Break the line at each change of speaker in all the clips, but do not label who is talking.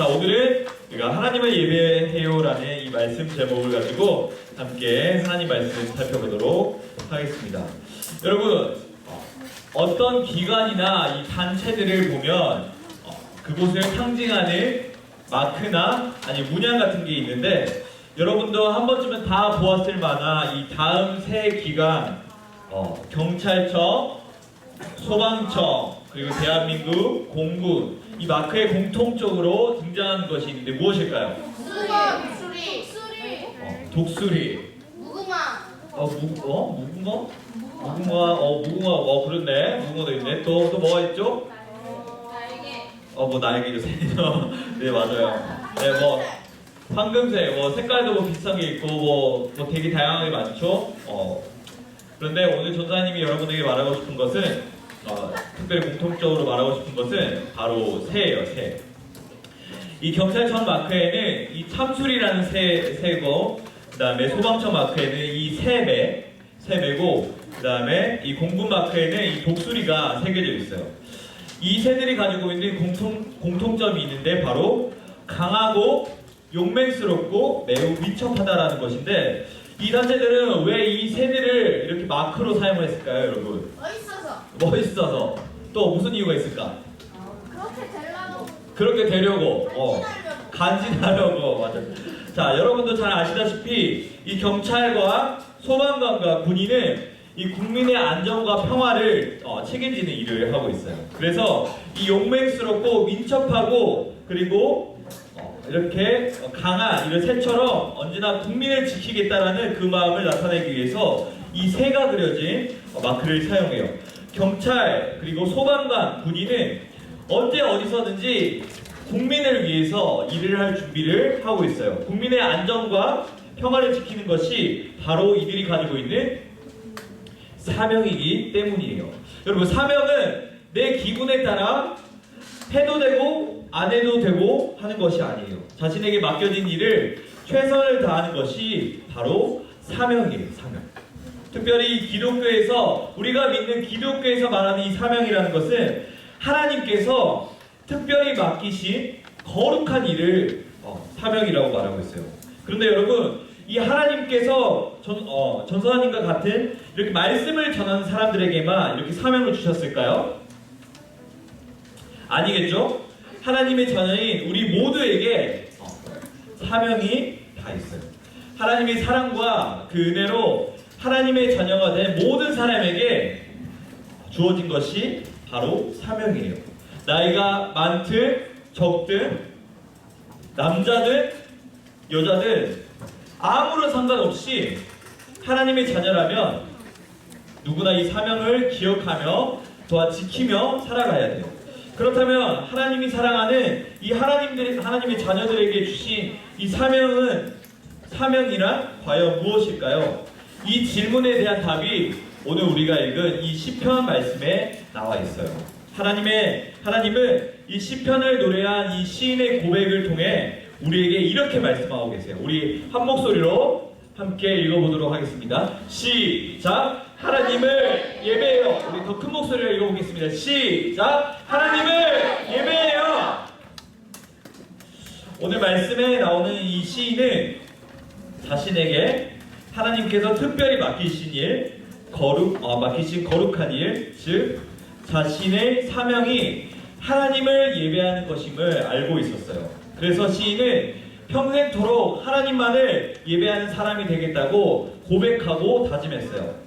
자, 오늘은 우리가 하나님을 예배해요라는 이 말씀 제목을 가지고 함께 하나님 말씀을 살펴보도록 하겠습니다. 여러분, 어떤 기관이나 이 단체들을 보면 그곳을 상징하는 마크나 아니 문양 같은 게 있는데, 여러분도 한 번쯤은 다 보았을 만한 이 다음 세 기관, 경찰청, 소방청, 그리고 대한민국 공군, 이 마크에 공통적으로 등장하는 것이 있는데 무엇일까요?
독수리.
독수리.
무궁화.
무궁화? 무궁화, 그렇네. 무궁화도 있네. 또 뭐가 있죠?
날개.
날개죠. 네, 맞아요. 네, 황금색, 색깔도 비슷한 게 있고, 되게 다양하게 많죠? 그런데 오늘 전사님이 여러분에게 말하고 싶은 것은, 특별히 공통적으로 말하고 싶은 것은 바로 새예요, 새. 이 경찰청 마크에는 이 참수리라는 새고, 그 다음에 소방청 마크에는 이 새매고, 그 다음에 이 공군 마크에는 이 독수리가 새겨져 있어요. 이 새들이 가지고 있는 공통점이 있는데 바로 강하고 용맹스럽고 매우 위첩하다라는 것인데, 이 단체들은 왜 이 새들을 이렇게 마크로 사용을 했을까요, 여러분? 멋있어서. 또 무슨 이유가 있을까? 그렇게 되려고. 간지나려고. 맞아. 자, 여러분도 잘 아시다시피 이 경찰과 소방관과 군인은 이 국민의 안전과 평화를 책임지는 일을 하고 있어요. 그래서 이 용맹스럽고 민첩하고 그리고 이렇게 강한 이런 새처럼 언제나 국민을 지키겠다라는 그 마음을 나타내기 위해서 이 새가 그려진 마크를 사용해요. 경찰 그리고 소방관, 군인은 언제 어디서든지 국민을 위해서 일을 할 준비를 하고 있어요. 국민의 안전과 평화를 지키는 것이 바로 이들이 가지고 있는 사명이기 때문이에요. 여러분, 사명은 내 기분에 따라 해도 되고 안 해도 되고 하는 것이 아니에요. 자신에게 맡겨진 일을 최선을 다하는 것이 바로 사명이에요. 사명. 특별히 기독교에서, 우리가 믿는 기독교에서 말하는 이 사명이라는 것은 하나님께서 특별히 맡기신 거룩한 일을 사명이라고 말하고 있어요. 그런데 여러분, 이 하나님께서 전선아님과 같은 이렇게 말씀을 전하는 사람들에게만 이렇게 사명을 주셨을까요? 아니겠죠? 하나님의 자녀인 우리 모두에게 사명이 다 있어요. 하나님의 사랑과 그 은혜로 하나님의 자녀가 된 모든 사람에게 주어진 것이 바로 사명이에요. 나이가 많든 적든 남자든 여자든 아무런 상관없이 하나님의 자녀라면 누구나 이 사명을 기억하며 또한 지키며 살아가야 돼요. 그렇다면 하나님이 사랑하는 이 하나님의 자녀들에게 주신 이 사명이란 과연 무엇일까요? 이 질문에 대한 답이 오늘 우리가 읽은 이 시편 말씀에 나와 있어요. 하나님은 이 시편을 노래한 이 시인의 고백을 통해 우리에게 이렇게 말씀하고 계세요. 우리 한 목소리로 함께 읽어보도록 하겠습니다. 시작! 하나님을 예배해요. 우리 더 큰 목소리로 읽어보겠습니다. 시작! 하나님을 예배해요. 오늘 말씀에 나오는 이 시인은 자신에게 하나님께서 특별히 맡기신 거룩한 일, 즉 자신의 사명이 하나님을 예배하는 것임을 알고 있었어요. 그래서 시인은 평생토록 하나님만을 예배하는 사람이 되겠다고 고백하고 다짐했어요.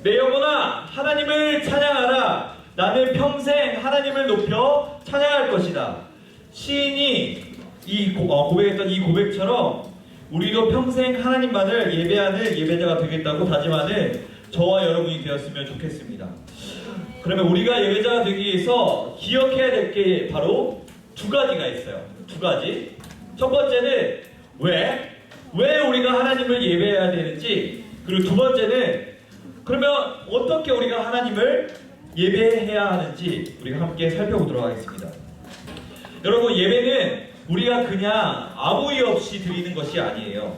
내 영혼아, 하나님을 찬양하라. 나는 평생 하나님을 높여 찬양할 것이다. 시인이 고백했던 이 고백처럼 우리도 평생 하나님만을 예배하는 예배자가 되겠다고 다짐하는 저와 여러분이 되었으면 좋겠습니다. 그러면 우리가 예배자가 되기 위해서 기억해야 될 게 바로 두 가지가 있어요. 두 가지. 첫 번째는 왜 우리가 하나님을 예배해야 되는지, 그리고 두 번째는 그러면 어떻게 우리가 하나님을 예배해야 하는지 우리가 함께 살펴보도록 하겠습니다. 여러분, 예배는 우리가 그냥 아무 이유 없이 드리는 것이 아니에요.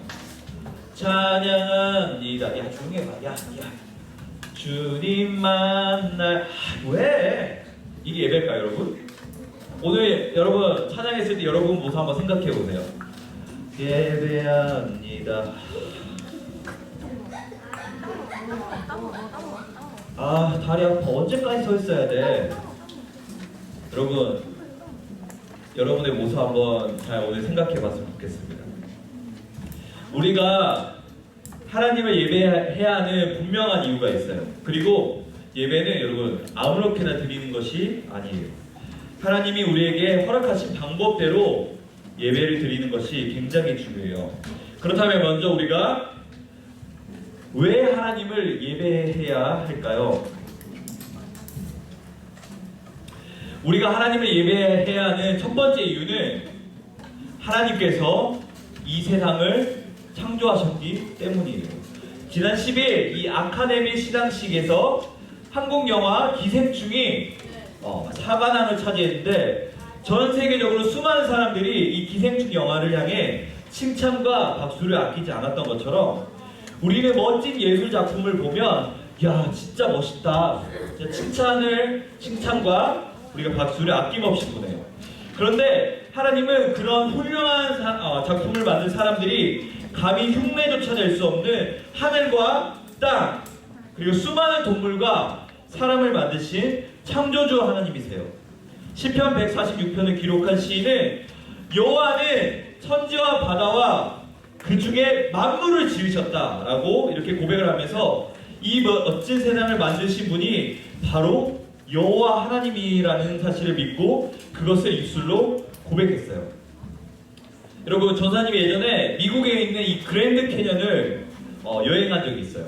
찬양합니다. 야, 조용히 해봐. 야. 주님 만날. 왜? 이게 예배일까요, 여러분? 오늘 여러분 찬양했을 때 여러분 모습 한번 생각해 보세요. 예배합니다. 아, 다리 아파. 언제까지 서 있어야 돼? 여러분, 여러분의 모습 한번 잘 오늘 생각해 봤으면 좋겠습니다. 우리가 하나님을 예배해야 하는 분명한 이유가 있어요. 그리고 예배는 여러분 아무렇게나 드리는 것이 아니에요. 하나님이 우리에게 허락하신 방법대로 예배를 드리는 것이 굉장히 중요해요. 그렇다면 먼저 우리가 왜 하나님을 예배해야 할까요? 우리가 하나님을 예배해야 하는 첫 번째 이유는 하나님께서 이 세상을 창조하셨기 때문이에요. 지난 10일 이 아카데미 시상식에서 한국 영화 기생충이 사관왕을 차지했는데 전 세계적으로 수많은 사람들이 이 기생충 영화를 향해 칭찬과 박수를 아끼지 않았던 것처럼 우리는 멋진 예술 작품을 보면 야 진짜 멋있다 진짜 칭찬과 우리가 박수를 아낌없이 보내요. 그런데 하나님은 그런 훌륭한 작품을 만든 사람들이 감히 흉내조차 낼 수 없는 하늘과 땅 그리고 수많은 동물과 사람을 만드신 창조주 하나님이세요. 시편 146편을 기록한 시인은 여호와는 천지와 바다와 그 중에 만물을 지으셨다라고 이렇게 고백을 하면서 이 멋진 세상을 만드신 분이 바로 여호와 하나님이라는 사실을 믿고 그것을 입술로 고백했어요. 여러분 전사님이 예전에 미국에 있는 이 그랜드 캐년을 여행한 적이 있어요.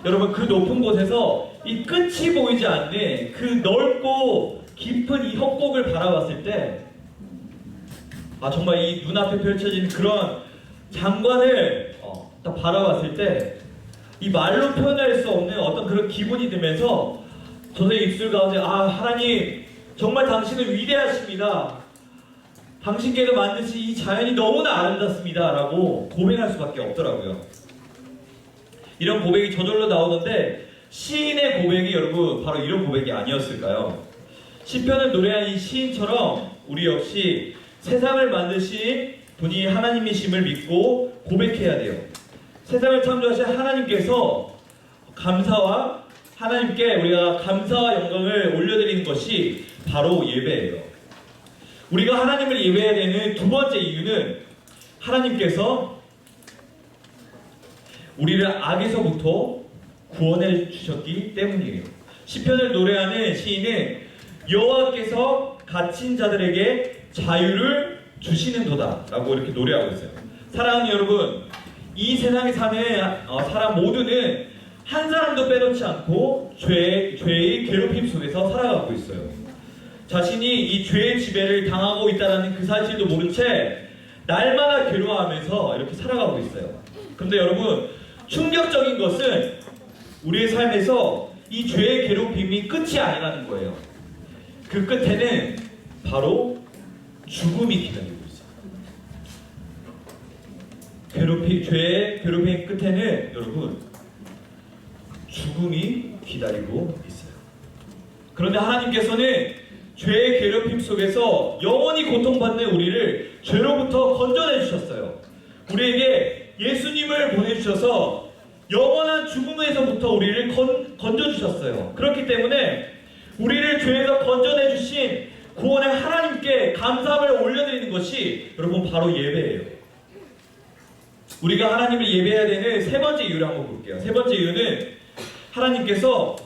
여러분 그 높은 곳에서 이 끝이 보이지 않는 그 넓고 깊은 이 협곡을 바라봤을 때 정말 이 눈앞에 펼쳐진 그런 장관을 딱 바라봤을 때 이 말로 표현할 수 없는 어떤 그런 기분이 들면서 저의 입술 가운데 하나님 정말 당신은 위대하십니다. 당신께서 만드신 이 자연이 너무나 아름답습니다 라고 고백할 수밖에 없더라고요. 이런 고백이 저절로 나오는데 시인의 고백이 여러분 바로 이런 고백이 아니었을까요? 시편을 노래한 이 시인처럼 우리 역시 세상을 만드신 분이 하나님이심을 믿고 고백해야 돼요. 세상을 창조하신 하나님께서 감사와 하나님께 우리가 감사와 영광을 올려드리는 것이 바로 예배예요. 우리가 하나님을 예배해야 되는 두 번째 이유는 하나님께서 우리를 악에서부터 구원해 주셨기 때문이에요. 시편을 노래하는 시인은 여호와께서 갇힌 자들에게 자유를 주시는도다 라고 이렇게 노래하고 있어요. 사랑하는 여러분, 이 세상에 사는 사람 모두는 한 사람도 빼놓지 않고 죄의 괴롭힘 속에서 살아가고 있어요. 자신이 이 죄의 지배를 당하고 있다는 그 사실도 모른 채 날마다 괴로워하면서 이렇게 살아가고 있어요. 그런데 여러분 충격적인 것은 우리의 삶에서 이 죄의 괴롭힘이 끝이 아니라는 거예요. 그 끝에는 바로 죽음이 기다리고 있어요. 죄의 괴롭힘 끝에는 여러분 죽음이 기다리고 있어요. 그런데 하나님께서는 죄의 괴롭힘 속에서 영원히 고통받는 우리를 죄로부터 건져내 주셨어요. 우리에게 예수님을 보내주셔서 영원한 죽음에서부터 우리를 건져주셨어요. 그렇기 때문에 우리를 죄에서 건져내 주신 구원의 하나님께 감사함을 올려드리는 것이 여러분 바로 예배예요. 우리가 하나님을 예배해야 되는 세 번째 이유를 한번 볼게요. 세 번째 이유는 하나님께서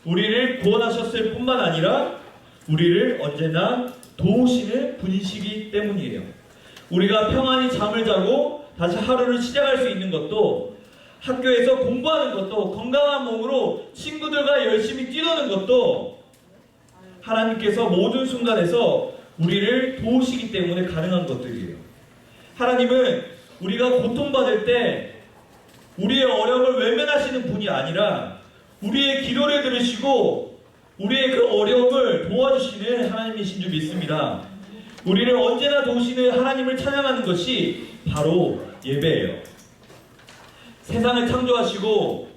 우리를 구원하셨을 뿐만 아니라 우리를 언제나 도우시는 분이시기 때문이에요. 우리가 평안히 잠을 자고 다시 하루를 시작할 수 있는 것도, 학교에서 공부하는 것도, 건강한 몸으로 친구들과 열심히 뛰노는 것도 하나님께서 모든 순간에서 우리를 도우시기 때문에 가능한 것들이에요. 하나님은 우리가 고통받을 때 우리의 어려움을 외면하시는 분이 아니라 우리의 기도를 들으시고 우리의 그 어려움을 도와주시는 하나님이신 줄 믿습니다. 우리를 언제나 도우시는 하나님을 찬양하는 것이 바로 예배예요. 세상을 창조하시고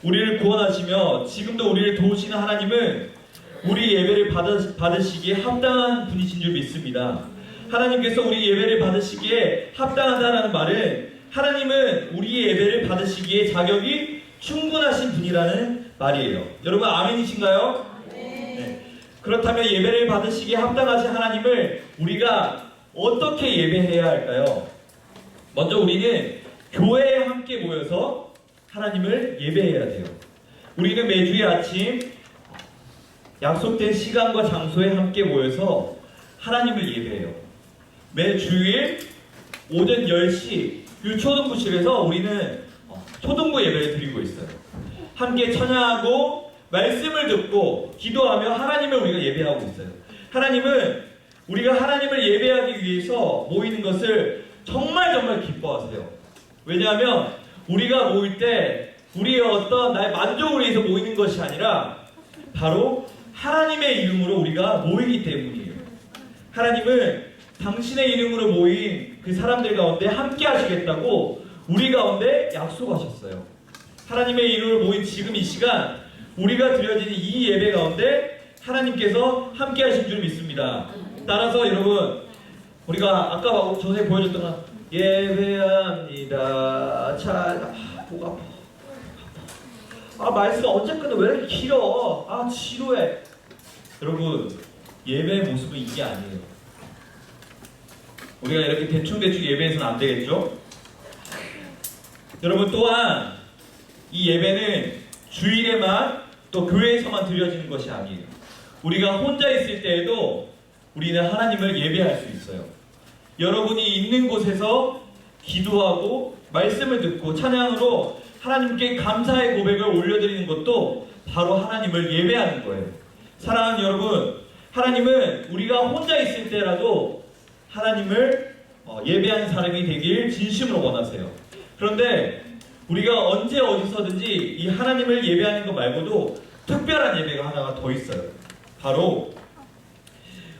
우리를 구원하시며 지금도 우리를 도우시는 하나님은 우리 예배를 받으시기에 합당한 분이신 줄 믿습니다. 하나님께서 우리 예배를 받으시기에 합당하다라는 말은 하나님은 우리 예배를 받으시기에 자격이 충분하신 분이라는 말이에요. 여러분 아멘이신가요? 네. 그렇다면 예배를 받으시기에 합당하신 하나님을 우리가 어떻게 예배해야 할까요? 먼저 우리는 교회에 함께 모여서 하나님을 예배해야 돼요. 우리는 매주의 아침 약속된 시간과 장소에 함께 모여서 하나님을 예배해요. 매주일 오전 10시 초등부실에서 우리는 초등부 예배를 드리고 있어요. 함께 찬양하고 말씀을 듣고 기도하며 하나님을 우리가 예배하고 있어요. 하나님은 우리가 하나님을 예배하기 위해서 모이는 것을 정말 기뻐하세요. 왜냐하면 우리가 모일 때 우리의 어떤 나의 만족을 위해서 모이는 것이 아니라 바로 하나님의 이름으로 우리가 모이기 때문이에요. 하나님은 당신의 이름으로 모인 그 사람들 가운데 함께 하시겠다고 우리 가운데 약속하셨어요. 하나님의 이름으로 모인 지금 이 시간 우리가 드려지는 이 예배 가운데 하나님께서 함께 하신 줄 믿습니다. 따라서 여러분 우리가 아까 전에 보여줬던 건 예배합니다. 자, 목 아파. 말씀 언제 끝나? 왜 이렇게 길어? 지루해. 여러분 예배의 모습은 이게 아니에요. 우리가 이렇게 대충 예배해서는 안 되겠죠? 여러분 또한 이 예배는 주일에만 또 교회에서만 드려지는 것이 아니에요. 우리가 혼자 있을 때에도 우리는 하나님을 예배할 수 있어요. 여러분이 있는 곳에서 기도하고 말씀을 듣고 찬양으로 하나님께 감사의 고백을 올려드리는 것도 바로 하나님을 예배하는 거예요. 사랑하는 여러분, 하나님은 우리가 혼자 있을 때라도 하나님을 예배하는 사람이 되길 진심으로 원하세요. 그런데 우리가 언제 어디서든지 이 하나님을 예배하는 것 말고도 특별한 예배가 하나가 더 있어요. 바로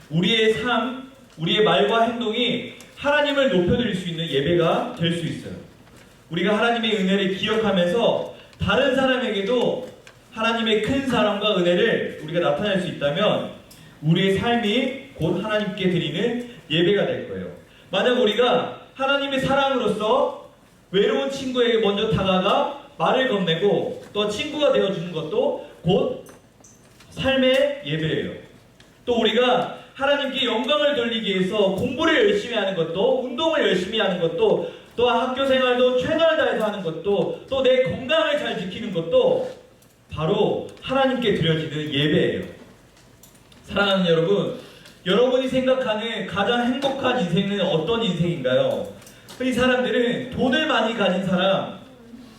우리의 삶, 우리의 말과 행동이 하나님을 높여드릴 수 있는 예배가 될 수 있어요. 우리가 하나님의 은혜를 기억하면서 다른 사람에게도 하나님의 큰 사랑과 은혜를 우리가 나타낼 수 있다면 우리의 삶이 곧 하나님께 드리는 예배가 될 거예요. 만약 우리가 하나님의 사랑으로서 외로운 친구에게 먼저 다가가 말을 건네고 또 친구가 되어주는 것도 곧 삶의 예배예요. 또 우리가 하나님께 영광을 돌리기 위해서 공부를 열심히 하는 것도, 운동을 열심히 하는 것도, 또한 학교 생활도 최선을 다해서 하는 것도, 또 내 건강을 잘 지키는 것도 바로 하나님께 드려지는 예배예요. 사랑하는 여러분, 여러분이 생각하는 가장 행복한 인생은 어떤 인생인가요? 이 사람들은 돈을 많이 가진 사람,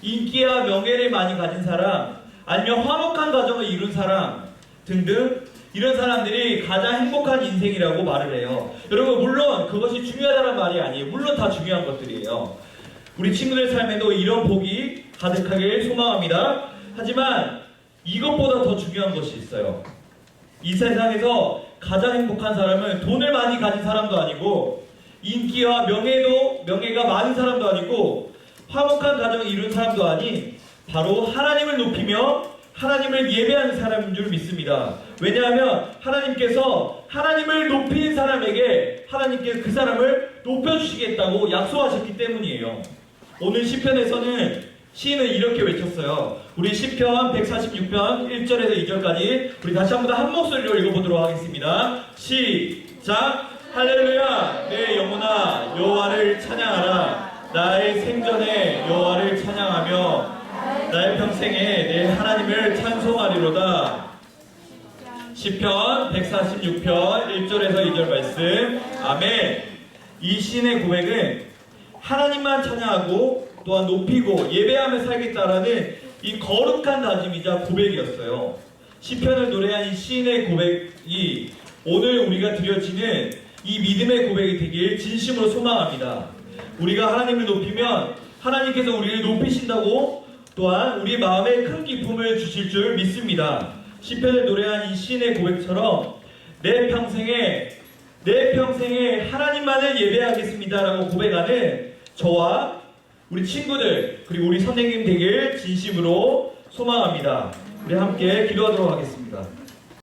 인기와 명예를 많이 가진 사람, 아니면 화목한 가정을 이룬 사람 등등 이런 사람들이 가장 행복한 인생이라고 말을 해요. 여러분 물론 그것이 중요하다는 말이 아니에요. 물론 다 중요한 것들이에요. 우리 친구들 삶에도 이런 복이 가득하길 소망합니다. 하지만 이것보다 더 중요한 것이 있어요. 이 세상에서 가장 행복한 사람은 돈을 많이 가진 사람도 아니고 인기와 명예가 많은 사람도 아니고 화목한 가정을 이룬 사람도 아닌 바로 하나님을 높이며 하나님을 예배하는 사람인 줄 믿습니다. 왜냐하면 하나님께서 하나님을 높이는 사람에게 하나님께서 그 사람을 높여주시겠다고 약속하셨기 때문이에요. 오늘 시편에서는 시인은 이렇게 외쳤어요. 우리 시편 146편 1절에서 2절까지 우리 다시 한번 한 목소리로 읽어보도록 하겠습니다. 시작! 할렐루야! 내 영혼아 여호와를 찬양하라. 나의 생전에 여호와를 찬양하며 나의 평생에 내 하나님을 찬송하리로다. 시편 146편 1절에서 2절 말씀. 아멘. 이 시인의 고백은 하나님만 찬양하고 또한 높이고 예배하며 살겠다라는 이 거룩한 다짐이자 고백이었어요. 시편을 노래한 이 시인의 고백이 오늘 우리가 드려지는 이 믿음의 고백이 되길 진심으로 소망합니다. 우리가 하나님을 높이면 하나님께서 우리를 높이신다고 또한 우리 마음에 큰 기쁨을 주실 줄 믿습니다. 시편을 노래한 이 시인의 고백처럼 내 평생에 하나님만을 예배하겠습니다라고 고백하는 저와 우리 친구들 그리고 우리 선생님 되길 진심으로 소망합니다. 우리 함께 기도하도록 하겠습니다.